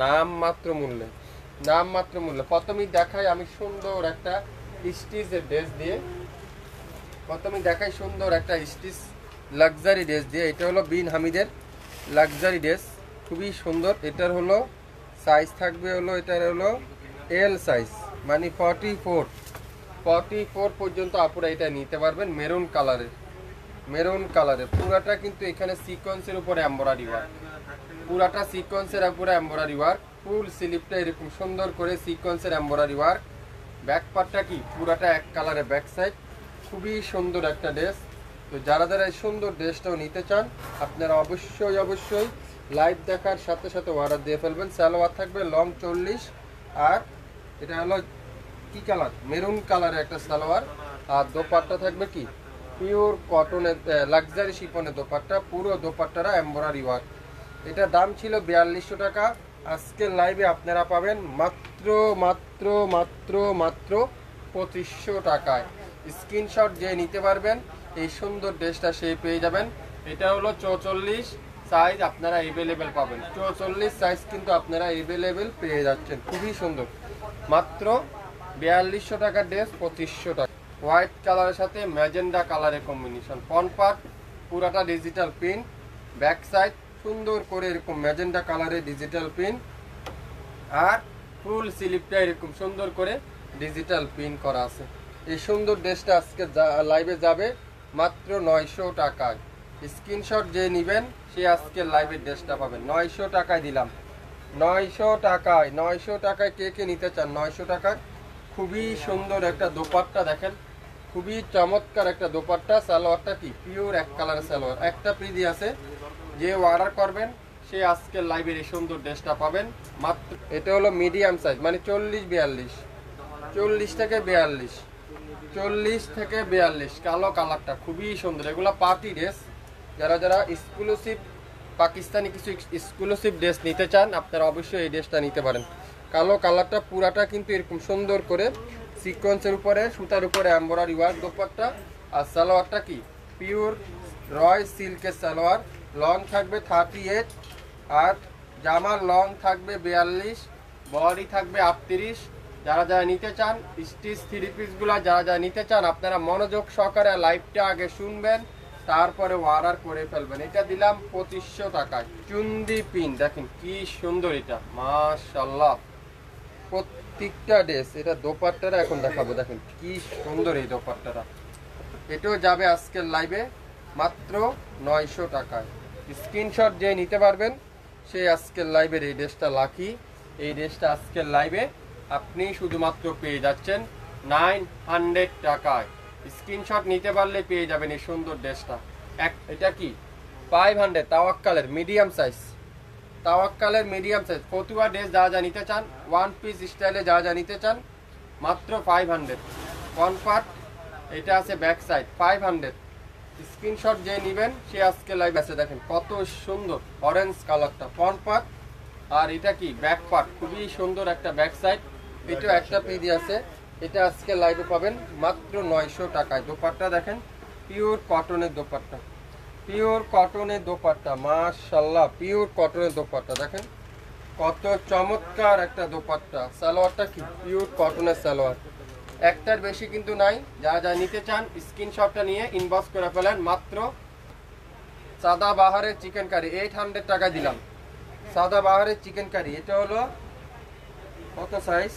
নামমাত্র মূল্যে, নামমাত্র মূল্যে। প্রথমেই দেখাই আমি সুন্দর একটা স্টিচের ড্রেস দিয়ে, প্রথমেই দেখাই সুন্দর একটা স্টিচ লাক্সারি ড্রেস দিয়ে। এটা হলো বিন হামিদের লাক্সারি ড্রেস, খুবই সুন্দর। এটার হলো সাইজ থাকবে হলো, এটার হলো এল সাইজ, মানে 44 পর্যন্ত আপনারা এটা নিতে পারবেন। মেরুন কালারের, মেরুন কালারের পুরাটা কিন্তু এখানে সিকোয়েন্সের উপরে এমব্রয়ডারি ওয়ার্ক, পুরাটা সিকোয়েন্সের উপরে এমব্রয়ডারি ওয়ার্ক। ফুল স্লিপটা এরকম সুন্দর করে সিকোয়েন্সের এমব্রয়ডারি ওয়ার্ক। ব্যাক পার্টটা কি পুরাটা এক কালারের ব্যাক সাইড, খুবই সুন্দর একটা ড্রেস। তো যারা যারা এই সুন্দর ড্রেসটাও নিতে চান আপনারা অবশ্যই লাইভ দেখার সাথে সাথে অর্ডার দিয়ে ফেলবেন। সালোয়ার থাকবে লং 40, আর এটা হলো কি কালার, মেরুন কালারের একটা সালোয়ার। আর দোপাট্টা থাকবে কি পিওর কটনের লাক্সারি শিফনের দোপাট্টা, পুরো দোপাট্টারা এমব্রয়ডারি ওয়ার্ক। এটা দাম ছিল 4200 টাকা, আজকের লাইভে আপনারা পাবেন মাত্র মাত্র মাত্র মাত্র 2500 টাকায়। স্ক্রিনশট যে নিতে পারবেন এই সুন্দর ড্রেসটা সে পেয়ে যাবেন। এটা হলো 44 সাইজ, আপনারা এভেলেবেল পাবেন। 44 সাইজ কিন্তু আপনারা এভেলেবেল পেয়ে যাচ্ছেন, খুবই সুন্দর। মাত্র 4200 টাকার ড্রেস 2500 টাকা। হোয়াইট কালারের সাথে ম্যাজেন্ডা কালারের কম্বিনেশন। ফ্রন্ট পার্ট পুরাটা ডিজিটাল প্রিন্ট, ব্যাক সাইড সুন্দর করে এরকম ম্যাজেন্ডা কালারের ডিজিটাল প্রিন্ট, আর ফুল স্লিপটা এরকম সুন্দর করে ডিজিটাল প্রিন্ট করা আছে। এই সুন্দর ড্রেসটা আজকে লাইভে যাবে মাত্র 900 টাকায়। স্ক্রিনশট যে নেবেন সে আজকে লাইভের ড্রেসটা পাবেন 900 টাকায় দিলাম। 900 টাকায়, 900 টাকায় কে কে নিতে চান 900 টাকায়? খুবই সুন্দর একটা দোপাট্টা দেখেন, খুবই চমৎকার একটা দোপাট্টা। সালোয়ারটা কি পিওর এক কালারের সালোয়ার, একটা পিডি আছে। যে অর্ডার করবেন সে আজকের লাইভের এই সুন্দর ড্রেসটা পাবেন মাত্র। এটা হলো মিডিয়াম সাইজ, মানে 40-42, 40 থেকে 42, 40 থেকে 42। কালো কালারটা খুবই সুন্দর। এগুলো পার্টি ড্রেস, যারা যারা এক্সক্লুসিভ পাকিস্তানি কিছু এক্সক্লুসিভ ড্রেস নিতে চান আপনারা অবশ্যই এই ড্রেসটা নিতে পারেন। কালো কালারটা পুরাটা কিন্তু এরকম সুন্দর করে সিকোয়েন্সের উপরে সুতার উপরে এমব্রয়ডারি ওয়ার্ক দোপাট্টা। আর সালোয়ারটা কি পিওর রয় সিল্কের সালোয়ার, লং থাকবে 38, আর জামার লং থাকবে 42, বডি থাকবে 38। যারা যারা নিতে চান স্টিচ থ্রি পিসগুলো যারা যারা নিতে চান আপনারা মনোযোগ সহকারে লাইভটা আগে শুনবেন, তারপরে অর্ডার করে ফেলবেন। এটা দিলাম 2500 টাকায়। চুন্দি পিন দেখেন কি সুন্দর, এটা মাশাআল্লাহ প্রত্যেকটা ড্রেস। এটা দোপাট্টাটা এখন দেখাবো, দেখেন কি সুন্দর এই দোপাট্টাটা। এটাও যাবে আজকের লাইভে মাত্র 900 টাকায়। স্ক্রিনশট যে নিতে পারবেন সে আজকের লাইভের এই ড্রেসটা লাকি। এই ড্রেসটা আজকের লাইভে আপনি শুধুমাত্র পেয়ে যাচ্ছেন 900 টাকায়। স্ক্রিনশট নিতে পারলে পেয়ে যাবেন এই সুন্দর ড্রেসটা। এটা কি 500 তাওয়াক্কালের মিডিয়াম সাইজ, তাওয়াক্কালের মিডিয়াম সাইজ ফতুয়া ড্রেস যারা যা নিতে চান, ওয়ান পিস স্টাইলে যারা যা নিতে চান মাত্র 500। ফ্রন্ট পার্ট এটা আছে ব্যাক সাইড 500। স্ক্রিনশট যে নেবেন সে আজকে লাইভ আছে। দেখেন কত সুন্দর অরেঞ্জ কালারটা ফ্রন্ট পার্ট, আর এটা কি ব্যাক পার্ট, খুবই সুন্দর একটা ব্যাক সাইড। এটাও একটা পেজ আছে। এটা আজকে লাইভে পাবেন মাত্র 900 টাকায়। দোপাট্টা দেখেন পিওর কটনের দোপাট্টা, পিওর কটনের দোপাট্টা মাশাআল্লাহ, পিওর কটনের দোপাট্টা দেখেন কত চমৎকার একটা দোপাট্টা। সালোয়ারটা কি পিওর কটনের সালোয়ার, একটার বেশি কিন্তু নাই। যারা যা নিতে চান স্ক্রিনশটটা নিয়ে ইনবক্স করে ফেলেন। মাত্র সাদা বাহারের চিকেন কারি 800 টাকা দিলাম। সাদা বাহারের চিকেন কারি, এটা হলো কত সাইজ,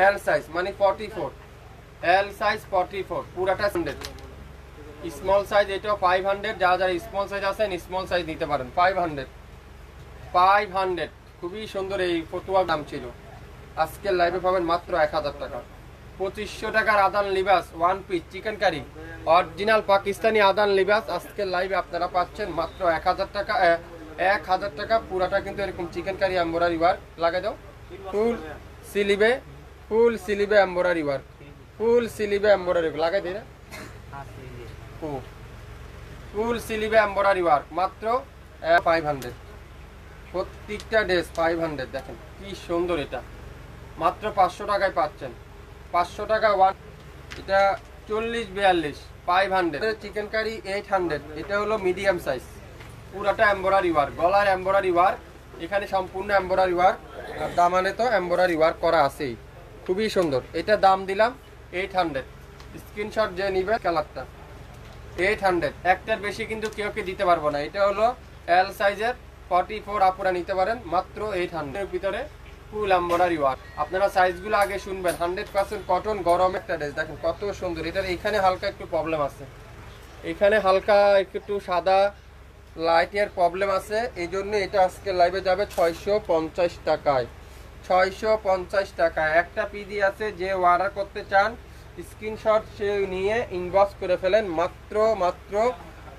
এল সাইজ, মানে 44, এল সাইজ 44, পুরাটা 100। স্মল সাইজ এটাও 500। যারা যারা স্মল সাইজ আছেন স্মল সাইজ নিতে পারেন। 500 খুবই সুন্দর। এই ফতুয়া দাম ছিল, আজকের লাইভে পাবেন মাত্র 1000 টাকা। 2500 টাকার Adan Libas one piece chicken curry, original Pakistani Adan Libas আজকের লাইভে আপনারা পাচ্ছেন মাত্র 1000 টাকা। 1000 টাকা পুরাটা কিন্তু এরকম চিকেন কারি এমব্রয়ডারি ওয়ার্ক লাগাই দাও। ফুল স্লিভে, ফুল স্লিভে এমব্রয়ডারি ওয়ার্ক, ফুল স্লিভে এমব্রয়ডারি লাগাই দিই না, ফুল স্লিভে এমব্রয়ডারি ওয়ার্ক মাত্র 500। প্রত্যেকটা ড্রেস 500। দেখেন কি সুন্দর, এটা মাত্র 500 টাকায় পাচ্ছেন। 500 টাকা ওয়ান। এটা 40-42 500। Chicken curry 800। এটা হলো মিডিয়াম সাইজ, পুরাটা এমব্রয়ডারি ওয়ার্ক, গলার এমব্রয়ডারি ওয়ার্ক, এখানে সম্পূর্ণ এমব্রয়ডারি ওয়ার্ক। আর দামানে তো এমব্রয়ডারি ওয়ার্ক করা আছেই, খুবই সুন্দর। এটা দাম দিলাম 800। স্ক্রিনশট যে নিবে কালারটা 800, একটার বেশি কিন্তু কেউ দিতে পারবো না। এটা হলো এল সাইজের 44, আপুরা নিতে পারেন মাত্র 800 এর ভিতরে ফুল এমব্রয়ডারি ওয়ার্ক। আপনারা সাইজগুলো আগে শুনবেন। 100% কটন, গরম একটা ড্রেস, দেখেন কত সুন্দর। এটার এখানে হালকা একটু প্রবলেম আছে, এখানে হালকা একটু সাদা লাইটের প্রবলেম আছে, এই জন্য এটা আজকে লাইভে যাবে 650 টাকায়। 650 টাকায় একটা পিডি আছে। যে অর্ডার করতে চান স্ক্রিনশট সে নিয়ে ইনবক্স করে ফেলেন মাত্র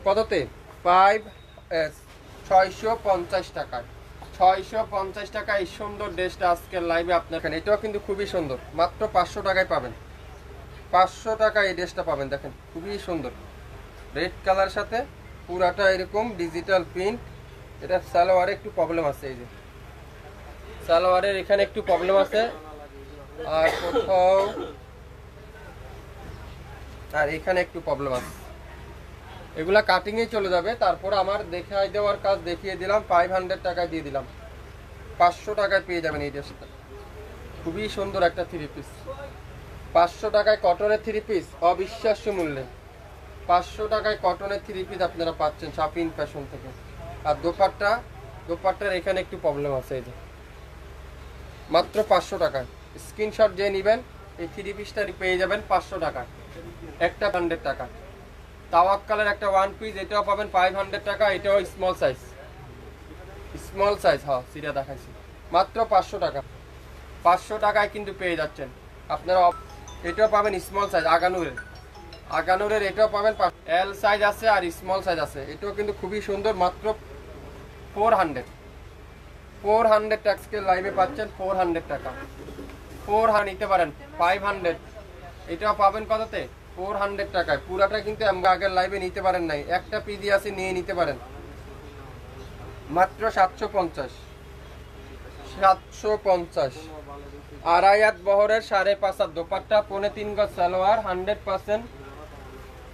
কততে 650 টাকায়। 650 টাকা এই সুন্দর ড্রেসটা আজকের লাইভে আপনার এখানে। এটাও কিন্তু খুবই সুন্দর, মাত্র 500 টাকায় পাবেন। 500 টাকায় এই ড্রেসটা পাবেন, দেখেন খুবই সুন্দর। রেড কালার সাথে পুরাটা এরকম ডিজিটাল প্রিন্ট। এটা সালোয়ারে একটু প্রবলেম আছে, এই যে সালোয়ারের এখানে একটু প্রবলেম আছে, আর কোথাও আর এখানে একটু প্রবলেম আছে। এগুলা কাটিংয়ে চলে যাবে। তারপর আমার দেখাই দেওয়ার কাজ দেখিয়ে দিলাম, 500 টাকায় দিয়ে দিলাম। 500 টাকায় পেয়ে যাবেন এই ড্রেসটা, খুবই সুন্দর একটা থ্রি পিস। 500 টাকায় কটনের থ্রি পিস, অবিশ্বাস্য মূল্যে 500 টাকায় কটনের থ্রি পিস আপনারা পাচ্ছেন শাপিন ফ্যাশন থেকে। আর দোপাট্টার এখানে একটু প্রবলেম আছে, এই যে মাত্র 500 টাকায়। স্ক্রিনশট যে নেবেন এই থ্রি পিসটা পেয়ে যাবেন 500 টাকায়, একটা 100 টাকা। তাওয়াক্কালের একটা ওয়ান পিস, এটাও পাবেন 500 টাকা। এটাও স্মল সাইজ, হ্যাঁ সিরা দেখাইছি, মাত্র 500 টাকা। 500 টাকায় কিন্তু পেয়ে যাচ্ছেন আপনারা। এটাও পাবেন স্মল সাইজ, আগানুরের এটাও পাবেন। এল সাইজ আছে আর স্মল সাইজ আছে। এটাও কিন্তু খুবই সুন্দর, মাত্র 400 টাকা লাইভে পাচ্ছেন। 400 টাকা, 400 নিতে পারেন। 500 এটাও পাবেন কততে 400 টাকায়। পুরাটা কিন্তু আগের লাইভে নিতে পারেন নাই, একটা পিডি আছে নিয়ে নিতে পারেন মাত্র 750। আড়াইয়াত বহরের 5.5 দোপাট্টা, 3.5 গজ সালোয়ার, 100%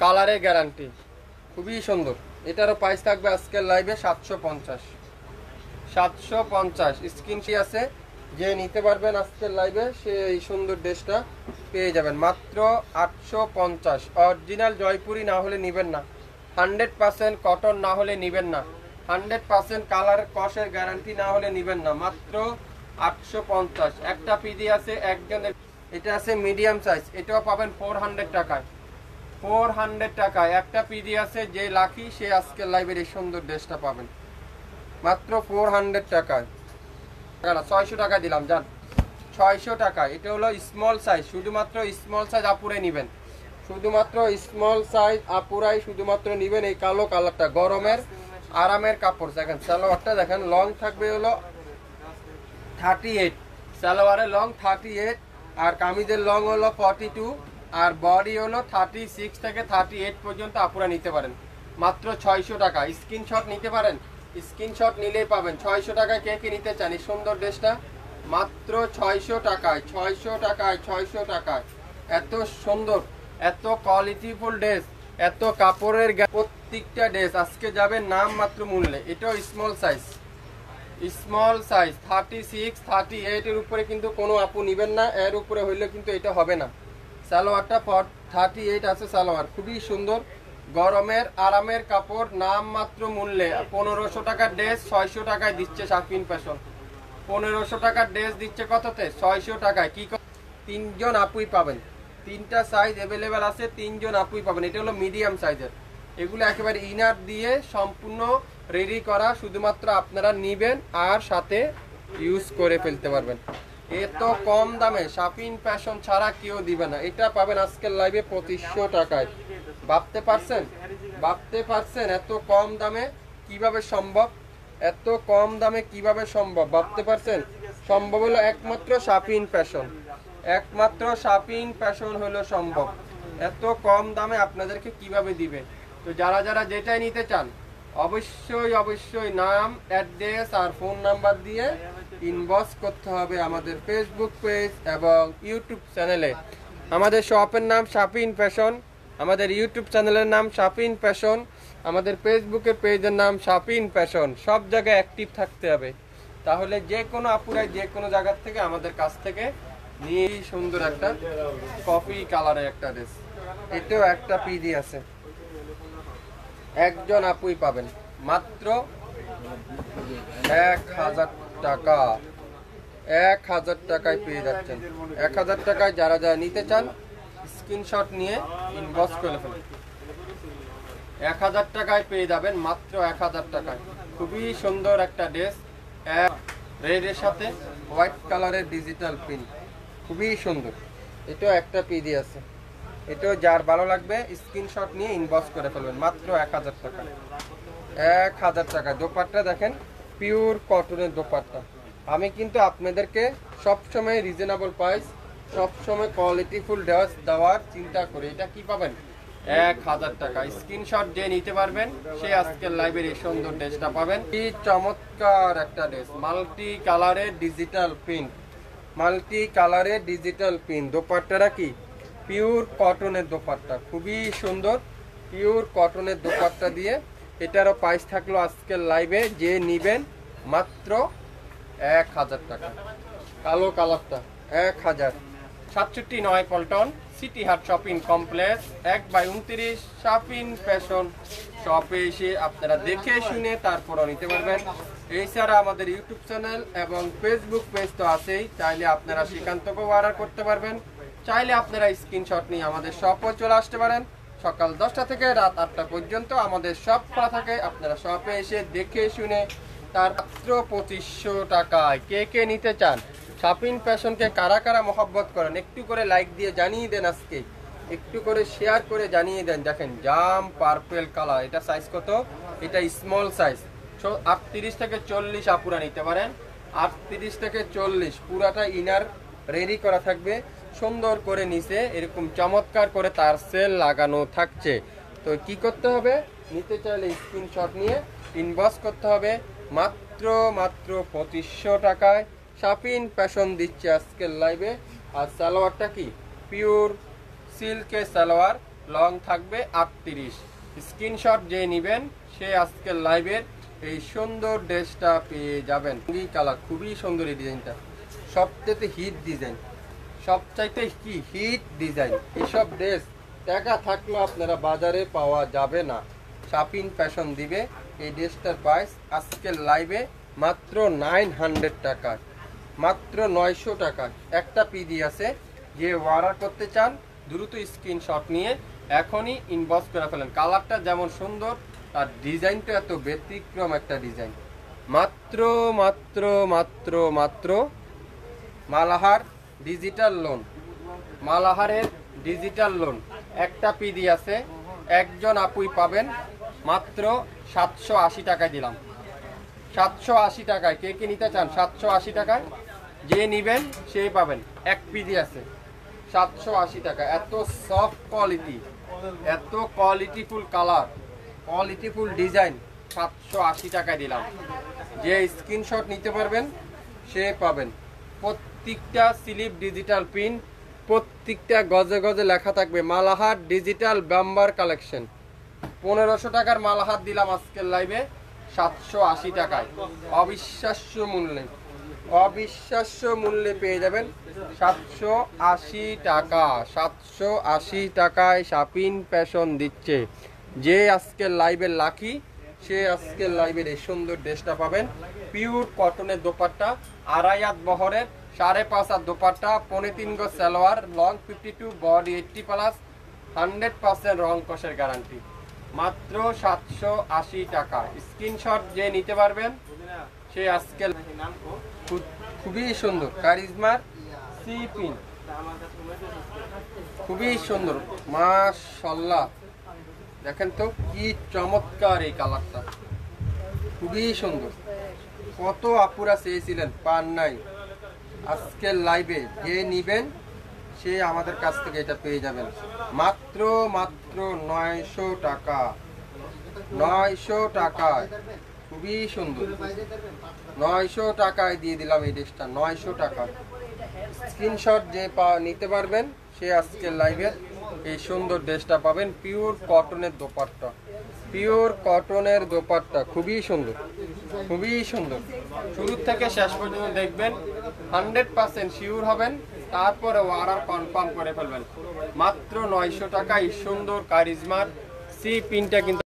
কালারের গ্যারান্টি, খুবই সুন্দর। এটারও প্রাইস থাকবে আজকের লাইভে 750। স্ক্রিনশট আছে যে নিতে পারবেন আজকের লাইভে, সে এই সুন্দর ড্রেসটা পেয়ে যাবেন মাত্র 850। অরিজিনাল জয়পুরি না হলে নেবেন না, 100% কটন না হলে নেবেন না, 100% কালার কষের গ্যারান্টি না হলে নেবেন না, মাত্র 850। একটা পিডি আছে একজনের, এটা আছে মিডিয়াম সাইজ, এটাও পাবেন 400 টাকায়। 400 টাকায় একটা পিডি আছে, যে লাকি সে আজকের লাইভের এই সুন্দর ড্রেসটা পাবেন মাত্র 400 টাকায়। 600 টাকা দিলাম জান, 600 টাকা। এটা হলো স্মল সাইজ, শুধুমাত্র স্মল সাইজ আপুরাই নেবেন, শুধুমাত্র স্মল সাইজ আপুরাই শুধুমাত্র নেবেন। এই কালো কালারটা গরমের আরামের কাপড়। দেখেন সালোয়ারটা দেখেন, লং থাকবে হলো 38, সালোয়ারের লং 38, আর কামিজের লং হলো 42, আর বডি হলো 36 থেকে 38 পর্যন্ত আপুরা নিতে পারেন মাত্র 600 টাকা। স্ক্রিনশট নিতে পারেন, স্ক্রিনশট নিলেই পাবেন। 600 টাকায় কে কে নিতে চান এই সুন্দর ড্রেসটা মাত্র 600 টাকায়। 600 টাকায়, 600 টাকায় এত সুন্দর, এত কোয়ালিটিফুল ড্রেস, এত কাপড়ের প্রত্যেকটা ড্রেস আজকে যাবে নাম মাত্র মূল্যে। এটাও স্মল সাইজ, 36, 38 এর উপরে কিন্তু কোনো আপু নেবেন না, এর উপরে হইলে কিন্তু এটা হবে না। সালোয়ারটা 38 আছে সালোয়ার, খুবই সুন্দর গরমের আরামের কাপড়, নাম মাত্র মূল্যে। 1500 টাকার ড্রেস 600 টাকায় দিচ্ছে শাপিন ফ্যাশন। 1500 টাকার ড্রেস দিচ্ছে কততে 600 টাকায়। কি তিনজন আপুই পাবেন, তিনটা সাইজ অ্যাভেলেবেল আছে, তিনজন আপুই পাবেন। এটা হলো মিডিয়াম সাইজের, এগুলো একেবারে ইনার দিয়ে সম্পূর্ণ রেডি করা, শুধুমাত্র আপনারা নিবেন আর সাথে ইউজ করে ফেলতে পারবেন। এত কম দামে শাপিন ফ্যাশন ছাড়া কেউ দিবে না। এটা পাবেন আজকের লাইভে 2500 টাকায়। ভাবতে পারছেন এত কম দামে কিভাবে সম্ভব? এত কম দামে কিভাবে সম্ভব ভাবতে পারছেন? সম্ভব হলো একমাত্র শাপিন ফ্যাশন, একমাত্র শাপিন ফ্যাশন হলো সম্ভব। এত কম দামে আপনাদেরকে কিভাবে দিবে? তো যারা যারা যেটাই নিতে চান অবশ্যই নাম, অ্যাড্রেস আর ফোন নাম্বার দিয়ে ইনবক্স করতে হবে আমাদের ফেসবুক পেজ এবং ইউটিউব চ্যানেলে। আমাদের শপের নাম শাপিন ফ্যাশন, আমাদের ইউটিউব চ্যানেলের নাম শাপিন ফ্যাশন, আমাদের ফেসবুকের পেজের নাম শাপিন ফ্যাশন। সব জায়গায় অ্যাক্টিভ থাকতে হবে, তাহলে যে কোনো আপুরাই যে কোনো জায়গা থেকে আমাদের কাছ থেকে নিয়ে সুন্দর একটা কফি কালারের একটা ড্রেস। এটাও একটা পিডি আছে, একজন আপুই পাবেন মাত্র 1000 টাকা। 1000 টাকায় পেয়ে যাচ্ছেন। 1000 টাকায় যারা যারা নিতে চান স্ক্রিনশট নিয়ে ইনবক্স করে ফেলুন। 1000 টাকায় পেয়ে যাবেন, মাত্র 1000 টাকায়। খুবই সুন্দর একটা ড্রেস, রেডের সাথে হোয়াইট কালারের ডিজিটাল প্রিন্ট, খুবই সুন্দর। এটাও একটা পিডি আছে, এটাও যার ভালো লাগবে স্ক্রিনশট নিয়ে ইনবক্স করে ফেলবেন, মাত্র 1000 টাকা। 1000 টাকা। দোপাট্টা দেখেন, পিওর কটনের দোপাট্টা। আমি কিন্তু আপনাদেরকে সবসময় রিজনেবল প্রাইস, সবসময় কোয়ালিটিফুল ড্রেস দেওয়ার চিন্তা করি। এটা কি পাবেন? 1000 টাকা। স্ক্রিনশট যে নিতে পারবেন সে আজকের লাইভের এই সুন্দর ড্রেসটা পাবেন। কি চমৎকার একটা ড্রেস, মাল্টি কালারের ডিজিটাল প্রিন্ট, মাল্টি কালারের ডিজিটাল প্রিন্ট। দোপাট্টাটা কি পিওর কটনের দোপাট্টা, খুবই সুন্দর পিওর কটনের দোপাট্টা দিয়ে। এটারও প্রাইস থাকলো আজকের লাইভে যে নিবেন মাত্র 1000 টাকা। কালো কালারটা 1000। 67 পল্টন সিটি হাট শপিং কমপ্লেক্স 1/29 শাপিং ফ্যাশন শপে এসে আপনারা দেখে শুনে তারপরও নিতে পারবেন। এছাড়া আমাদের ইউটিউব চ্যানেল এবং ফেসবুক পেজ তো আছেই, চাইলে আপনারা সেখান থেকেও অর্ডার করতে পারবেন। চাইলে আপনারা স্ক্রিনশট নিয়ে আমাদের শপে চলে আসতে পারেন। সকাল 10টা থেকে রাত 8টা পর্যন্ত আমাদের শপ খোলা থাকে। আপনারা শপে এসে দেখে শুনে তার মাত্র 2500 টাকায়। কে কে নিতে চান? শপিং ফ্যাশনকে কারা কারা মহব্বত করেন একটু করে লাইক দিয়ে জানিয়ে দেন, আজকে একটু করে শেয়ার করে জানিয়ে দেন। দেখেন জাম পার্পেল কালার, এটা সাইজ কত? এটা স্মল সাইজ, 38 থেকে 40 আপুরা নিতে পারেন। 38 থেকে 40 পুরাটা ইনার রেডি করা থাকবে, সুন্দর করে নিচে এরকম চমৎকার করে তার সেল লাগানো থাকছে। তো কি করতে হবে? নিতে চাইলে স্ক্রিনশট নিয়ে ইনবক্স করতে হবে। মাত্র 2500 টাকায় শপিং ফ্যাশন দিচ্ছে আজকের লাইভে। আর সালোয়ারটা কি পিওর সিল্কের সালোয়ার, লং থাকবে 38। স্ক্রিনশট যে নেবেন সে আজকের লাইভের এই সুন্দর ড্রেসটা পেয়ে যাবেন। কালার খুবই সুন্দর, এই ডিজাইনটা সবচেয়ে হিট ডিজাইন, সবচাইতে কি হিট ডিজাইন। এসব ড্রেস টাকা থাকলেও আপনারা বাজারে পাওয়া যাবে না। শপিং ফ্যাশন দিবে এই ড্রেসটার প্রাইস আজকের লাইভে মাত্র 900 টাকা, মাত্র 900 টাকা। একটা পিডি আছে, যে অর্ডার করতে চান দ্রুত স্ক্রিনশট নিয়ে এখনই ইনবক্স করে ফেলেন। কালারটা যেমন সুন্দর আর ডিজাইনটা এত ব্যতিক্রম একটা ডিজাইন। মাত্র মাত্র মাত্র মাত্র মালাহার ডিজিটাল লোন, মালাহারের ডিজিটাল লোন একটা পিডি আছে, একজন আপুই পাবেন মাত্র 780 টাকায় দিলাম। 780 টাকায়। কে কে নিতে চান? 780 টাকায় যে নিবেন সেই পাবেন। এক পিডি আছে 780 টাকা। এত সফট কোয়ালিটি, এত কোয়ালিটিফুল কালার, কোয়ালিটিফুল ডিজাইন 780 টাকায় দিলাম। যে স্ক্রিনশট নিতে পারবেন সে পাবেন। প্রত্যেকটা স্লিপ ডিজিটাল প্রিন্ট, প্রত্যেকটা গজে গজে লেখা থাকবে মালাহার ডিজিটাল বাম্বার কালেকশন। 1500 টাকার মালাহার দিলাম আজকের লাইভে 780 টাকায়। অবিশ্বাস্য মূল্যে, অবিশ্বাস্য মূল্যে পেয়ে যাবেন 780 টাকা। 780 টাকায় শপিং ফ্যাশন দিচ্ছে। যে আজকের লাইভের লাকি সে আজকের লাইভের এই সুন্দর ড্রেসটা পাবেন। পিওর কটনের দোপাট্টা, 2.5 হাত বহরের, 5.5 হাত দোপাট্টা, 3.5 গজ সালোয়ার, লং 52, বডি 80+, 100% রং কষের গ্যারান্টি। মাত্র 780 টাকা। স্ক্রিনশট যে নিতে পারবেন সে আজকে খুবই সুন্দর কারিজমার সি পিন, খুবই সুন্দর মাশাআল্লাহ। দেখেন তো কি চমৎকার এই কালারটা, খুবই সুন্দর। কত আপুরা চেয়েছিলেন, পান নাই। আজকের লাইভে যে নিবেন সে আমাদের কাছ থেকে এটা পেয়ে যাবেন মাত্র মাত্র 900 টাকা। 900 টাকায় খুবই সুন্দর, 900 টাকায় দিয়ে দিলাম এই ড্রেসটা। 900 টাকা। স্ক্রিনশট যে নিতে পারবেন সে আজকের লাইভের এই সুন্দর ড্রেসটা পাবেন। পিওর কটনের দোপাট্টা, পিওর কটনের দোপাট্টা খুবই সুন্দর, খুবই সুন্দর। শুরু থেকে শেষ পর্যন্ত দেখবেন, 100% শিওর হবেন, তারপরে অর্ডার কনফার্ম করে ফেলবেন। মাত্র 900 টাকা এই সুন্দর কারিজমার সি পিনটা কিন্তু